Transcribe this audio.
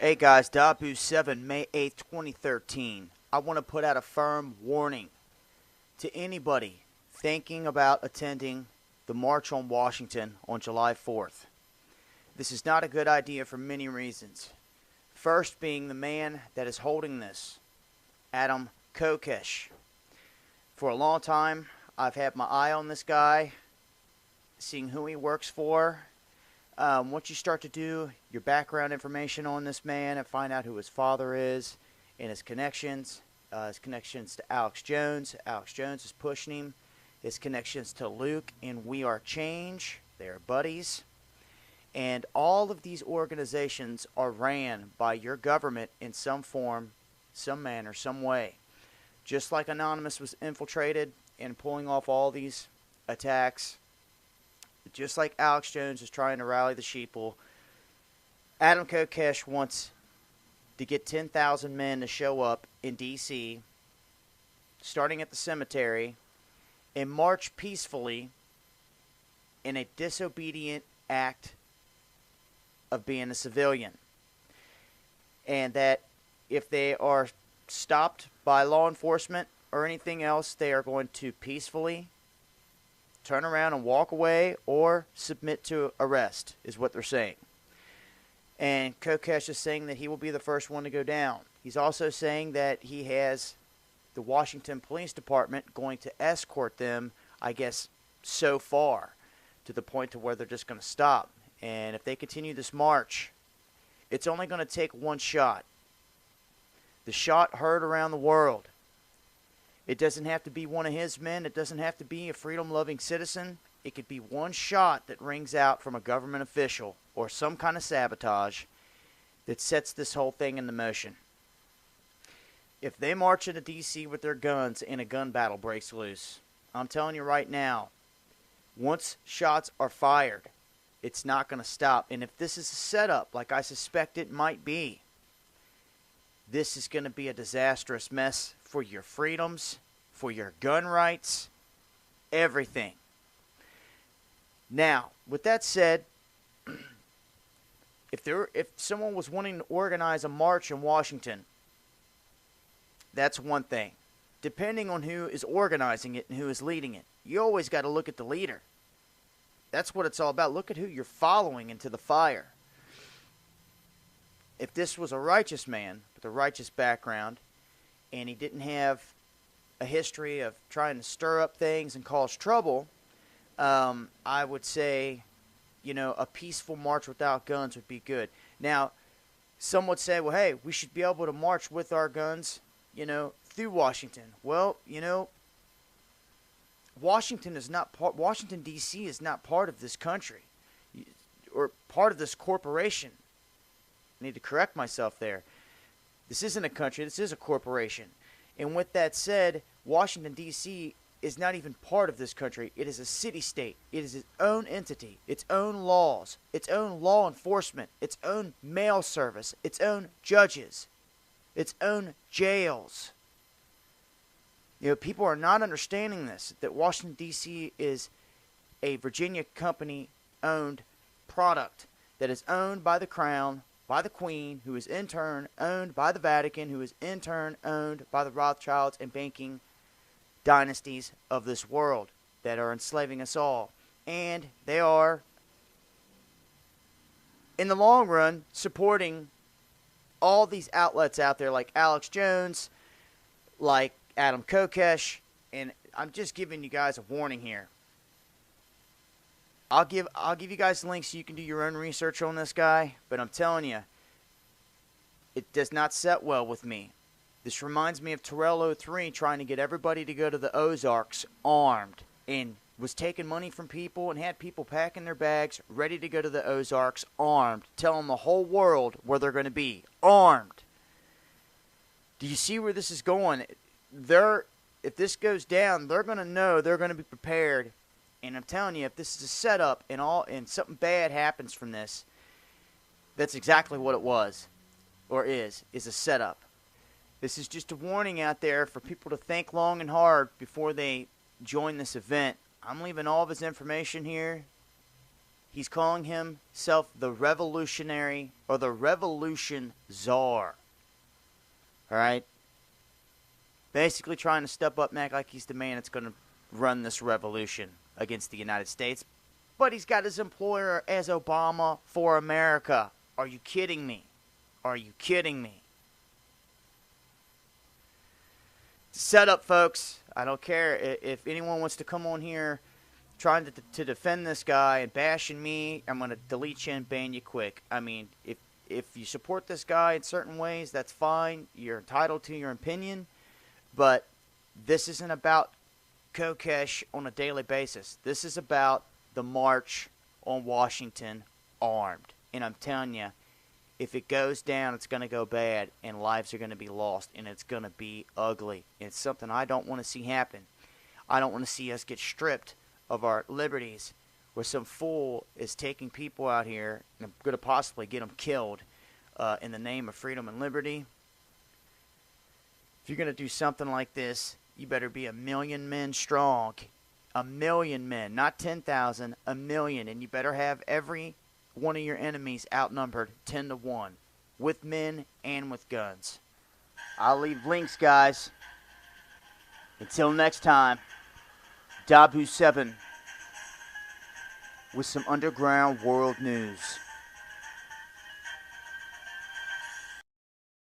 Hey guys, Dabu 7, May 8th, 2013. I want to put out a firm warning to anybody thinking about attending the March on Washington on July 4th. This is not a good idea for many reasons. First being the man that is holding this, Adam Kokesh. For a long time, I've had my eye on this guy, seeing who he works for. Once you start to do your background information on this man and find out who his father is and his connections to Alex Jones. Alex Jones is pushing him. His connections to Luke and We Are Change. They're buddies. And all of these organizations are ran by your government in some form, some manner, some way. Just like Anonymous was infiltrated and pulling off all these attacks, just like Alex Jones is trying to rally the sheeple, Adam Kokesh wants to get 10,000 men to show up in D.C., starting at the cemetery, and march peacefully in a disobedient act of being a civilian. And that if they are stopped by law enforcement or anything else, they are going to peacefully turn around and walk away or submit to arrest, is what they're saying. And Kokesh is saying that he will be the first one to go down. He's also saying that he has the Washington Police Department going to escort them, I guess, so far, to the point to where they're just going to stop. And if they continue this march, it's only going to take one shot. The shot heard around the world. It doesn't have to be one of his men. It doesn't have to be a freedom-loving citizen. It could be one shot that rings out from a government official or some kind of sabotage that sets this whole thing into motion. If they march into D.C. with their guns and a gun battle breaks loose, I'm telling you right now, once shots are fired, it's not going to stop. And if this is a setup, like I suspect it might be, this is going to be a disastrous mess for your freedoms, for your gun rights, everything. Now, with that said, if someone was wanting to organize a march in Washington, that's one thing. Depending on who is organizing it and who is leading it, you always got to look at the leader. That's what it's all about. Look at who you're following into the fire. If this was a righteous man with a righteous background, and he didn't have a history of trying to stir up things and cause trouble, I would say, a peaceful march without guns would be good. Now, some would say, well, hey, we should be able to march with our guns, through Washington. Well, Washington D.C. is not part of this country or part of this corporation. I need to correct myself there. This isn't a country. This is a corporation. And with that said, Washington, D.C. is not even part of this country. It is a city-state. It is its own entity, its own laws, its own law enforcement, its own mail service, its own judges, its own jails. People are not understanding this, that Washington, D.C. is a Virginia company-owned product that is owned by the Crown, by the Queen, who is in turn owned by the Vatican, who is in turn owned by the Rothschilds and banking dynasties of this world that are enslaving us all. And they are, in the long run, supporting all these outlets out there like Alex Jones, like Adam Kokesh, and I'm just giving you guys a warning here. I'll give you guys links so you can do your own research on this guy, but I'm telling you, it does not set well with me. This reminds me of Terrell 03 trying to get everybody to go to the Ozarks armed, and was taking money from people and had people packing their bags ready to go to the Ozarks armed, telling the whole world where they're going to be armed. Do you see where this is going? If this goes down, they're going to know, they're going to be prepared. And I'm telling you, if this is a setup and something bad happens from this, that's exactly what it was, or is a setup. This is just a warning out there for people to think long and hard before they join this event. I'm leaving all of his information here. He's calling himself the revolutionary or the revolution czar. All right? Basically trying to step up and act like he's the man that's going to run this revolution against the United States. But he's got his employer as Obama for America. Are you kidding me? Are you kidding me? Set up, folks. I don't care if anyone wants to come on here trying to defend this guy and bashing me. I'm going to delete you and ban you quick. I mean, if you support this guy in certain ways, that's fine. You're entitled to your opinion. But this isn't about Kokesh on a daily basis. This is about the march on Washington armed. And I'm telling you, if it goes down, it's going to go bad, and lives are going to be lost, and it's going to be ugly. It's something I don't want to see happen. I don't want to see us get stripped of our liberties, where some fool is taking people out here and going to possibly get them killed in the name of freedom and liberty. If you're going to do something like this, you better be 1 million men strong. 1 million men, not 10,000, 1 million. And you better have every one of your enemies outnumbered 10-1, with men and with guns. I'll leave links, guys. Until next time, Dabu7 with some underground world news.